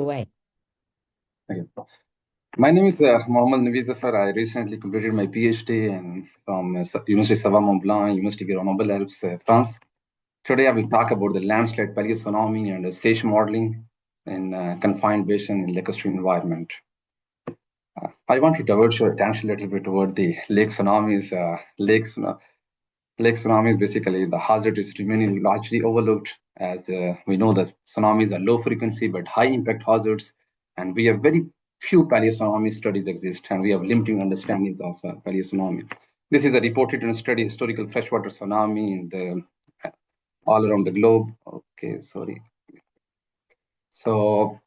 away. Okay. My name is Muhammad Naveed Zafar. I recently completed my PhD from University Savoie Mont Blanc, University Grenoble, Alps, France. Today I will talk about the landslide paleotsunami and Seiches modeling in confined basin in lacustrine environment. I want to divert your attention a little bit toward the lake tsunamis. Lake tsunamis, basically, the hazard is remaining largely overlooked as we know that tsunamis are low frequency but high impact hazards, and we have very few paleotsunami studies exist, and we have limited understandings of paleotsunami. This is a reported and studied historical freshwater tsunami in the all around the globe. Okay, sorry. So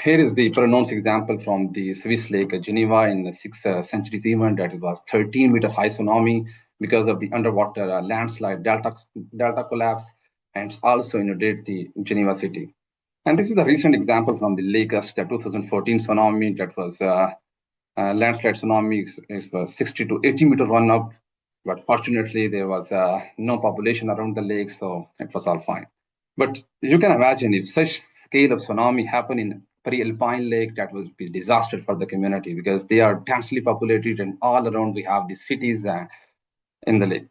here is the pronounced example from the Swiss lake Geneva in the 6th century event that it was 13-meter high tsunami because of the underwater landslide delta collapse, and it's also inundated the Geneva city. And this is a recent example from the latest 2014 tsunami that was landslide tsunami. It was 60 to 80-meter run up, but fortunately there was no population around the lake, so it was all fine. But you can imagine if such scale of tsunami happen in pre-alpine lake, that would be disaster for the community because they are densely populated and all around we have these cities in the lake.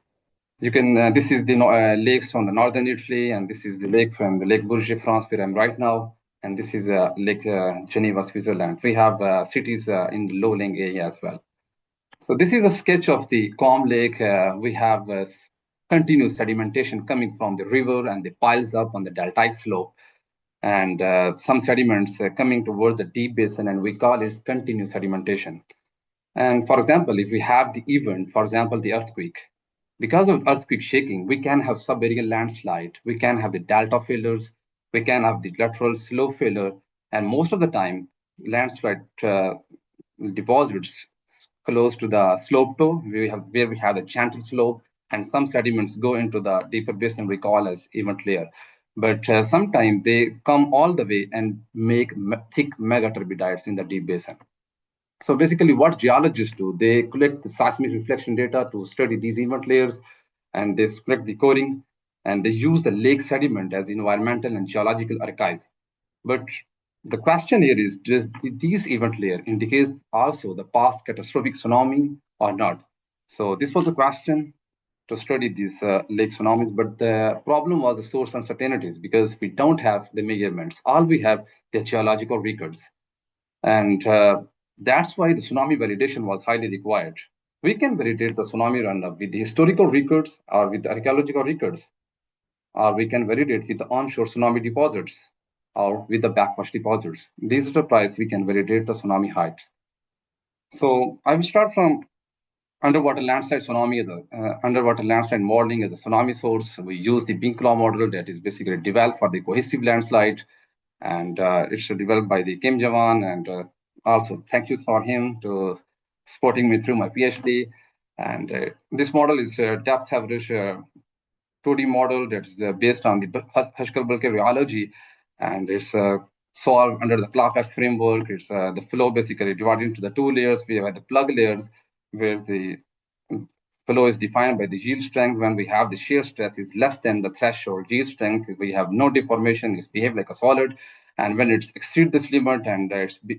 You can. This is the lakes from the northern Italy, and this is the lake from the Lake Bourget, France, where I'm right now, and this is Lake Geneva, Switzerland. We have cities in the low-lying area as well. So this is a sketch of the calm lake. We have continuous sedimentation coming from the river, and they piles up on the deltaic slope, and some sediments coming towards the deep basin, and we call it continuous sedimentation. And for example, if we have the event, for example, the earthquake, because of earthquake shaking, we can have subaerial landslide, we can have the delta failures, we can have the lateral slope failure, and most of the time, landslide deposits close to the slope toe, where we have the gentle slope, and some sediments go into the deeper basin we call as event layer. But sometimes they come all the way and make thick megaturbidites in the deep basin. So basically, what geologists do, they collect the seismic reflection data to study these event layers, and they collect the coring, and they use the lake sediment as environmental and geological archive. But the question here is, does these event layer indicate also the past catastrophic tsunami or not? So this was a question to study these lake tsunamis, but the problem was the source uncertainties because we don't have the measurements. All we have the geological records. And that's why the tsunami validation was highly required. We can validate the tsunami runoff with the historical records or with the archaeological records, or we can validate with the onshore tsunami deposits or with the backwash deposits. These are the price we can validate the tsunami heights. So I will start from underwater landslide tsunami, underwater landslide modeling as a tsunami source. We use the GeoClaw model that is basically developed for the cohesive landslide, and it's developed by the Kim Jawan, and also thank you for him to supporting me through my PhD. And this model is a depth average 2D model that's based on the Hushkal-Bulke rheology, and it's solved under the CLAPAC framework. It's the flow basically divided into the two layers. We have the plug layers where the flow is defined by the yield strength. When we have the shear stress is less than the threshold yield strength, we have no deformation, it's behave like a solid. And when it's exceed this limit, and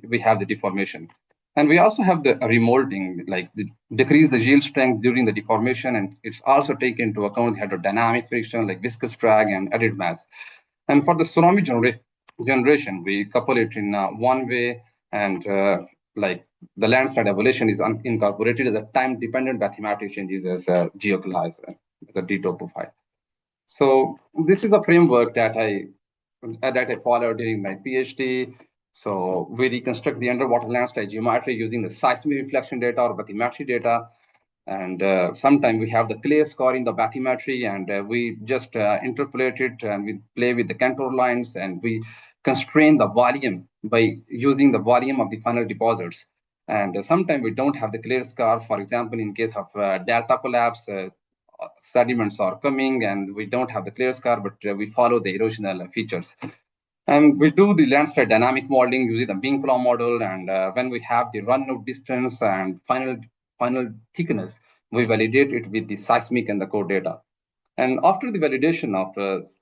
we have the deformation. And we also have the remolding, like decrease the yield strength during the deformation, and it's also taken into account the hydrodynamic friction, like viscous drag and added mass. And for the tsunami generation, we couple it in one way, and like the landslide evolution is incorporated as a time-dependent mathematical changes as GeoClaw as a detour profile. So this is a framework that I followed during my PhD. So we reconstruct the underwater landslide geometry using the seismic reflection data or bathymetry data. And sometimes we have the clear score in the bathymetry, and we just interpolate it, and we play with the contour lines, and we constrain the volume by using the volume of the final deposits. And sometimes we don't have the clear scar. For example, in case of delta collapse, sediments are coming, and we don't have the clear scar, but we follow the erosional features. And we do the landslide dynamic modeling using the GeoClaw model. And when we have the run-out distance and final thickness, we validate it with the seismic and the core data. And after the validation of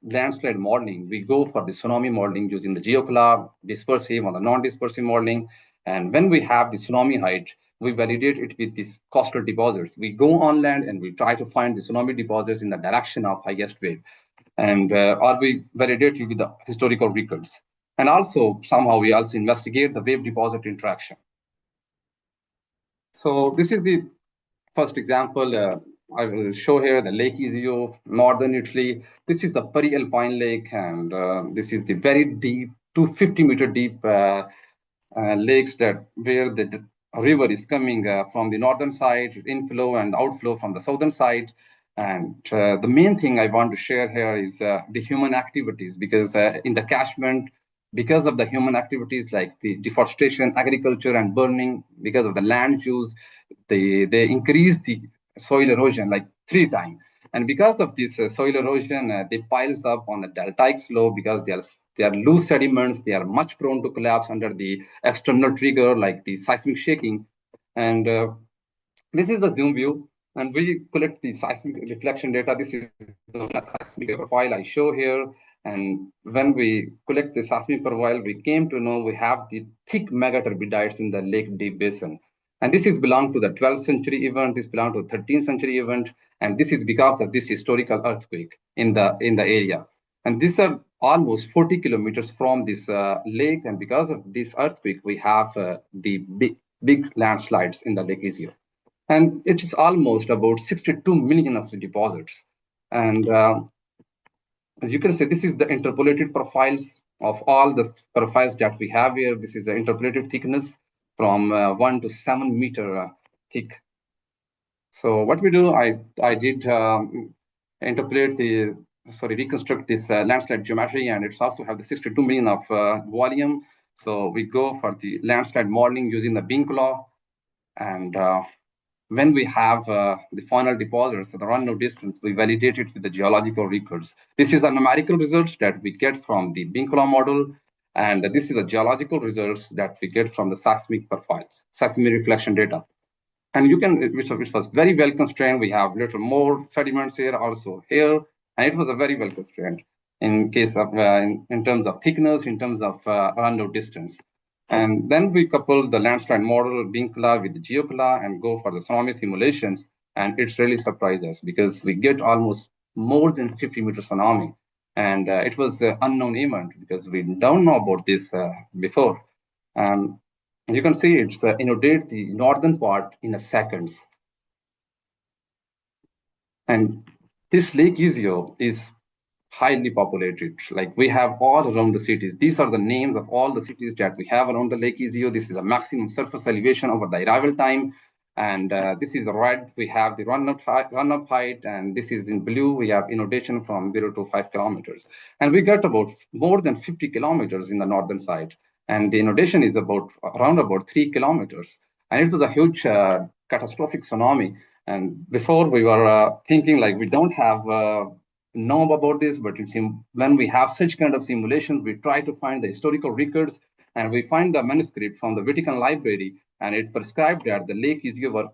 landslide modeling, we go for the tsunami modeling using the GeoClaw, dispersive or the non-dispersive modeling. And when we have the tsunami height, we validate it with these coastal deposits. We go on land and we try to find the tsunami deposits in the direction of highest wave. And or we validate it with the historical records. And also, somehow, we also investigate the wave deposit interaction. So this is the first example. I will show here the Lake Iseo, northern Italy. This is the peri-alpine lake, and this is the very deep, 250-meter deep lakes that where the river is coming from the northern side, inflow and outflow from the southern side. And the main thing I want to share here is the human activities, because in the catchment, because of the human activities like the deforestation, agriculture, and burning, because of the land use, they increase the soil erosion like 3 times. And because of this soil erosion, they piles up on the deltaic slope because they are loose sediments. They are much prone to collapse under the external trigger like the seismic shaking. And this is the zoom view, and we collect the seismic reflection data. This is the seismic profile I show here. And when we collect the seismic profile, we came to know we have the thick megaturbidites in the Lake Deep Basin. And this is belong to the 12th century event. This belong to the 13th century event. And this is because of this historical earthquake in the area. And these are almost 40 kilometers from this lake. And because of this earthquake, we have the big landslides in the Lake Iseo. And it is almost about 62 million of the deposits. And as you can see, this is the interpolated profiles of all the profiles that we have here. This is the interpolated thickness from 1 to 7 meter thick. So what we do, I did reconstruct this landslide geometry, and it's also have the 62 million of volume. So we go for the landslide modeling using the Bing law, and when we have the final deposits at the run-out distance, we validate it with the geological records. This is a numerical results that we get from the Binkla model, and this is the geological results that we get from the seismic profiles, seismic reflection data. And you can, which was very well constrained. We have little more sediments here, also here, and it was a very well constrained in case of in terms of thickness, in terms of run-out distance. And then we couple the landslide model, Binkla, with the GeoClaw and go for the tsunami simulations. And it's really surprised us because we get almost more than 50 meter tsunami. And it was an unknown event because we don't know about this before. You can see it's inundate the northern part in a seconds. And this Lake Iseo is highly populated. Like we have all around the cities. These are the names of all the cities that we have around the Lake Iseo. This is the maximum surface elevation over the arrival time. And this is the red, we have the run-up height, and this is in blue, we have inundation from 0 to 5 kilometers. And we get about more than 50 kilometers in the northern side. And the inundation is around about 3 kilometers. And it was a huge catastrophic tsunami. And before we were thinking like we don't have know about this, but when we have such kind of simulations, we try to find the historical records, and we find the manuscript from the Vatican Library, and it prescribed that the Lake Iseo were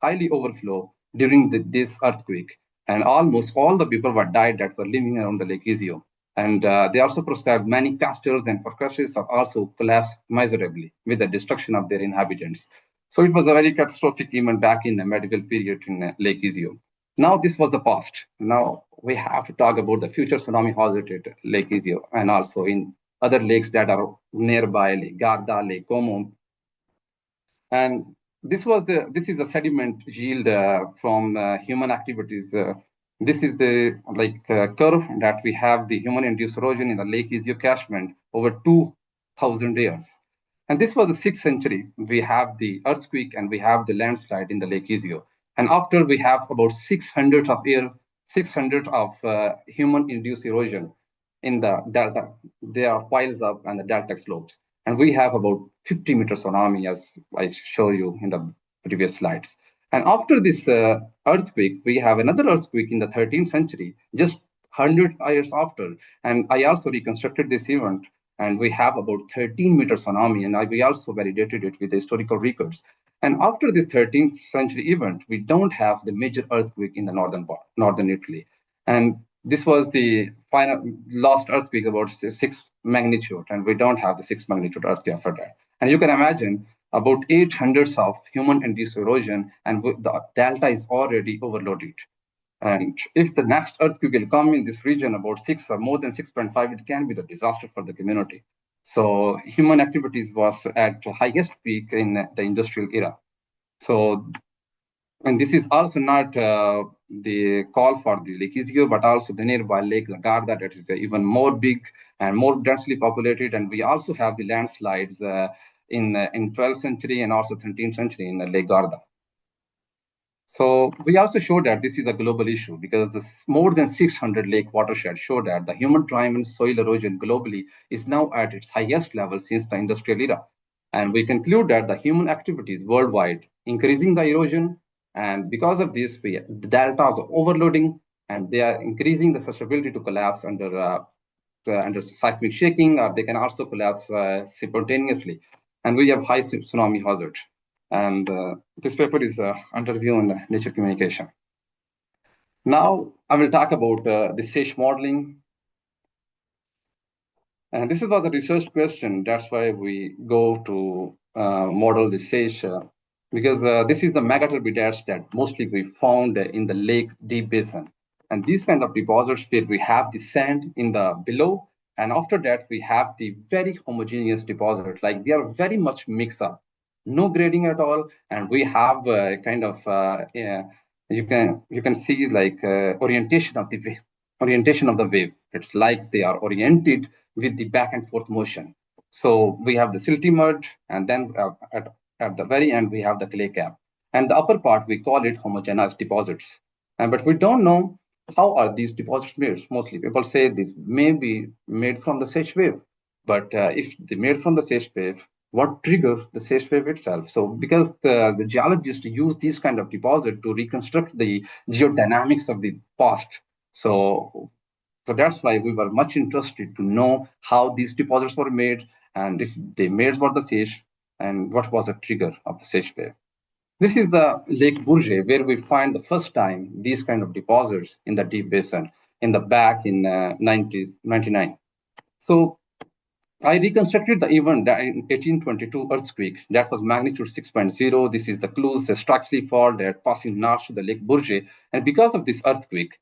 highly overflow during this earthquake, and almost all the people were died that were living around the Lake Iseo. And they also prescribed many castles and fortresses are also collapsed miserably with the destruction of their inhabitants. So it was a very catastrophic event back in the medieval period in Lake Iseo. Now this was the past. Now we have to talk about the future tsunami hazard at Lake Iseo and also in other lakes that are nearby, Lake Garda, Lake Como. And this is a sediment yield from human activities. This is the curve that we have the human-induced erosion in the Lake Iseo catchment over 2,000 years. And this was the 6th century. We have the earthquake and we have the landslide in the Lake Iseo. And after we have about 600 of human-induced erosion in the delta. There are piles up and the delta slopes. And we have about 50 meter tsunami, as I show you in the previous slides. And after this earthquake, we have another earthquake in the 13th century, just 100 years after. And I also reconstructed this event, and we have about 13 meter tsunami, and we also validated it with historical records. And after this 13th century event, we don't have the major earthquake in the northern Italy. And this was the final last earthquake about 6 magnitude, and we don't have the 6 magnitude earthquake after that. And you can imagine about 800 of human-induced erosion, and the delta is already overloaded. And if the next earthquake will come in this region about 6 or more than 6.5, it can be the disaster for the community. So human activities was at the highest peak in the industrial era. So, and this is also not the call for the Lake Isio, but also the nearby Lake Lagarda that is even more big and more densely populated. And we also have the landslides in 12th century and also 13th century in Lake Garda. So we also show that this is a global issue because more than 600 lake watersheds show that the human-driven soil erosion globally is now at its highest level since the industrial era. And we conclude that the human activities worldwide increasing the erosion, and because of this, the deltas are overloading and they are increasing the susceptibility to collapse under seismic shaking, or they can also collapse spontaneously. And we have high tsunami hazard. And this paper is under review in Nature Communication. Now I will talk about the Seiches modeling. And this was a research question. That's why we go to model the Seiches, because this is the megaturbidite that mostly we found in the lake deep basin. And these kind of deposits where we have the sand in the below, and after that we have the very homogeneous deposit, like they are very much mixed up, no grading at all, and we have kind of you can see like orientation of the wave. It's like they are oriented with the back and forth motion. So we have the silty mud, and then at the very end we have the clay cap, and the upper part we call it homogeneous deposits. But we don't know how are these deposits made. Mostly people say this may be made from the Seiches wave, but if they made from the Seiches wave, what triggers the Seiches wave itself? So because the geologists use these kind of deposit to reconstruct the geodynamics of the past. So that's why we were much interested to know how these deposits were made and if they made for the Seiches and what was the trigger of the Seiches wave. This is the Lake Bourget, where we find the first time these kind of deposits in the deep basin in the back in 1999. So I reconstructed the event in 1822 earthquake that was magnitude 6.0. This is the Cluse Straxley fault that passing north to the Lake Bourget. And because of this earthquake,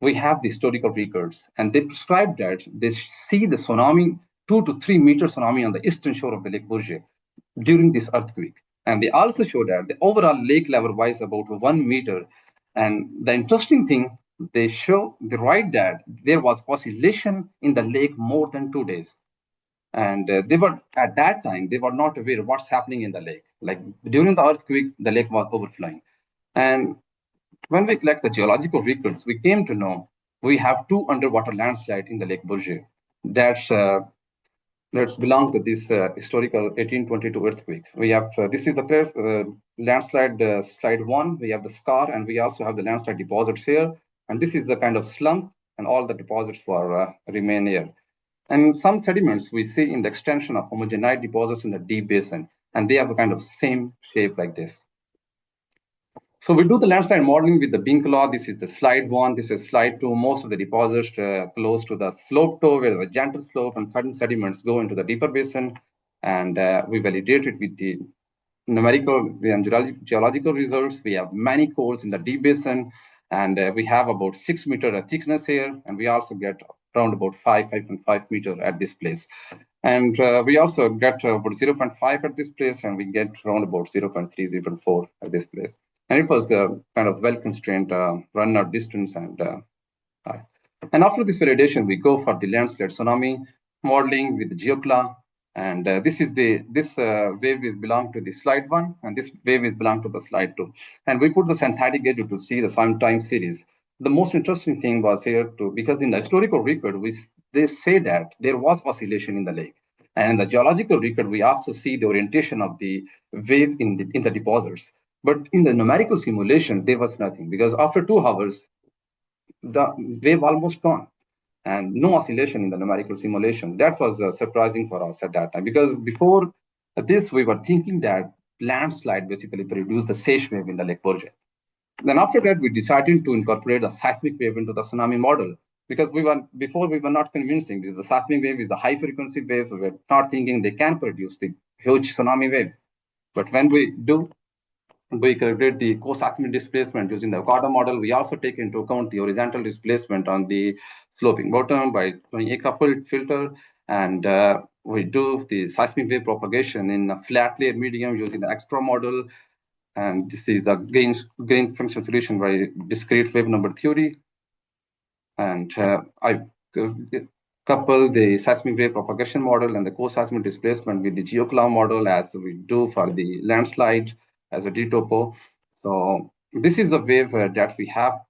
we have the historical records, and they prescribe that they see the tsunami, 2 to 3 meter tsunami on the eastern shore of the Lake Bourget during this earthquake. And they also show that the overall lake level rise about 1 meter. And the interesting thing, they write that there was oscillation in the lake more than 2 days. And they were at that time they were not aware of what's happening in the lake. Like during the earthquake, the lake was overflowing. And when we collect the geological records, we came to know we have two underwater landslides in the Lake Bourget. That's belong to this historical 1822 earthquake. We have this is the place, landslide slide one. We have the scar, and we also have the landslide deposits here. And this is the kind of slump, and all the deposits remain here. And some sediments we see in the extension of homogenite deposits in the deep basin, and they have a kind of same shape like this. So we do the landslide modeling with the GeoClaw. This is the slide one. This is slide two. Most of the deposits close to the slope toe, where the gentle slope and certain sediments go into the deeper basin. And we validate it with the numerical and geological results. We have many cores in the deep basin, and we have about 6 meter thickness here. And we also get around about 5.5 meter at this place. And we also get about 0.5 at this place, and we get around about 0.3, 0.4 at this place. And it was kind of well-constrained run-out distance. And after this validation, we go for the landslide tsunami modeling with the GeoClaw. And this wave is belong to the slide one, and this wave is belong to the slide two. And we put the synthetic edge to see the time series. The most interesting thing was here too, because in the historical record, they say that there was oscillation in the lake. And in the geological record, we also see the orientation of the wave in the deposits. But in the numerical simulation, there was nothing, because after 2 hours, the wave almost gone and no oscillation in the numerical simulations. That was surprising for us at that time, because before this, we were thinking that landslide basically produced the Seiches wave in the Lake Bourget. Then after that, we decided to incorporate the seismic wave into the tsunami model because before we were not convincing because the seismic wave is the high frequency wave. We were not thinking they can produce the huge tsunami wave. But when we do, we calculate the co-seismic displacement using the Okada model. We also take into account the horizontal displacement on the sloping bottom by doing a coupled filter, and we do the seismic wave propagation in a flat layer medium using the extra model. And this is the gain function solution by discrete wave number theory. And I couple the seismic wave propagation model and the co-seismic displacement with the GeoClaw model as we do for the landslide as a D-topo. So this is a wave that we have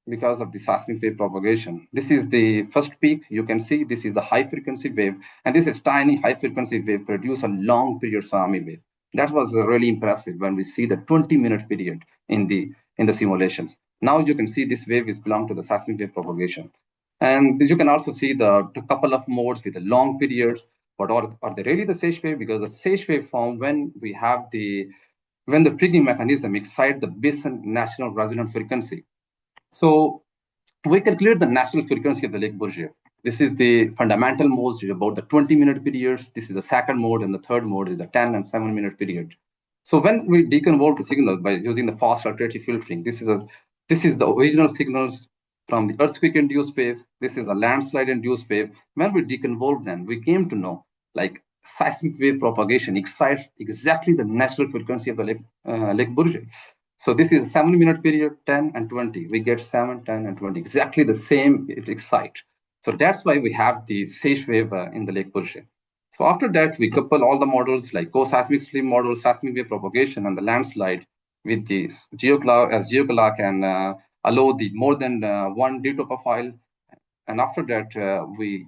because of the seismic wave propagation. This is the first peak. You can see this is the high frequency wave, and this is tiny high frequency wave produce a long period tsunami wave. That was really impressive when we see the 20-minute period in the simulations. Now you can see this wave is belong to the seismic wave propagation. And you can also see the couple of modes with the long periods, but are they really the Seiches wave? Because the Seiches wave form when the triggering mechanism excites the basin natural resonant frequency. So we calculate the natural frequency of the Le Corbusier. This is the fundamental mode, which is about the 20-minute periods. This is the second mode, and the third mode is the 10 and 7-minute period. So when we deconvolve the signal by using the fast alternative filtering, this is the original signals from the earthquake-induced wave. This is the landslide-induced wave. When we deconvolve them, we came to know like seismic wave propagation excites exactly the natural frequency of the Le Corbusier. So this is a 7-minute period, 10 and 20. We get 7, 10, and 20, exactly the same it excites. So that's why we have the Seiches wave in the Le Corbusier. So after that, we couple all the models like co-seismic slim model, seismic wave propagation, and the landslide with the GeoClaw, as GeoClaw can allow the more than one D-topo file. And after that, we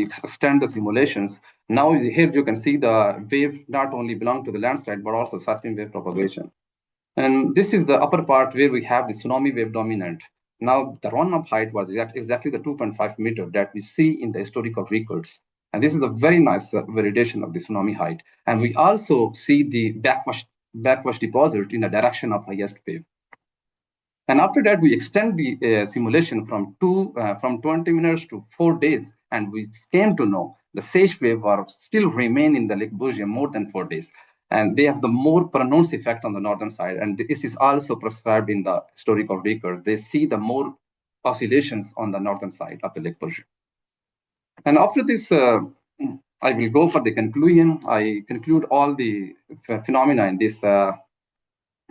extend the simulations. Now here you can see the wave not only belong to the landslide, but also seismic wave propagation. And this is the upper part where we have the tsunami wave dominant. Now, the run-up height was exactly the 2.5 meter that we see in the historical records. And this is a very nice validation of the tsunami height. And we also see the backwash deposit in the direction of highest wave. And after that, we extend the simulation from 20 minutes to 4 days. And we came to know the Seiches wave are still remain in the Le Corbusier more than 4 days. And they have the more pronounced effect on the northern side. And this is also prescribed in the historical records. They see the more oscillations on the northern side of the Le Corbusier. And after this, I will go for the conclusion. I conclude all the phenomena in this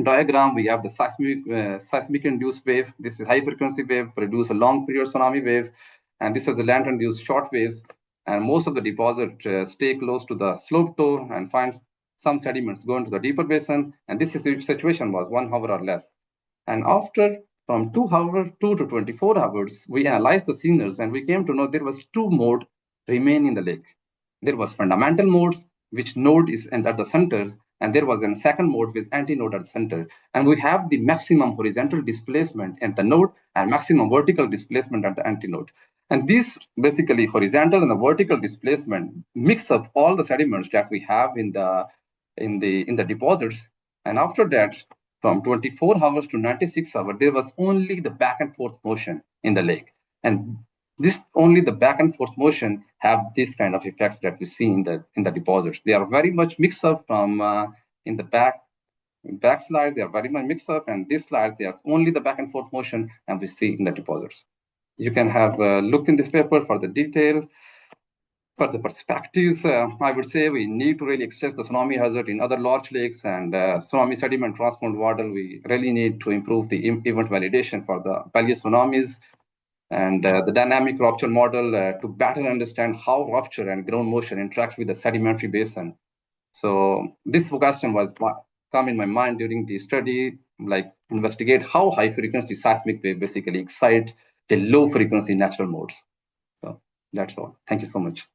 diagram. We have the seismic induced wave. This is high frequency wave, produce a long period tsunami wave. And this is the land induced short waves. And most of the deposit stay close to the slope toe and find some sediments go into the deeper basin. And this situation was 1 hour or less. And after from 2 to 24 hours, we analyzed the signals and we came to know there was 2 modes remain in the lake. There was fundamental modes, which node is at the center, and there was a second mode with antinode at the center. And we have the maximum horizontal displacement at the node and maximum vertical displacement at the antinode. And this basically horizontal and the vertical displacement mix up all the sediments that we have in the deposits. And after that, from 24 hours to 96 hours, there was only the back and forth motion in the lake. And only the back and forth motion have this kind of effect that we see in the deposits. They are very much mixed up from in the back slide. They are very much mixed up, and this slide there's only the back and forth motion, and we see in the deposits. You can have a look in this paper for the detail. For the perspectives, I would say we need to really assess the tsunami hazard in other large lakes and tsunami sediment transport model. We really need to improve the event validation for the paleotsunamis and the dynamic rupture model to better understand how rupture and ground motion interact with the sedimentary basin. So this question was come in my mind during the study, like investigate how high frequency seismic wave basically excite the low frequency natural modes. So that's all. Thank you so much.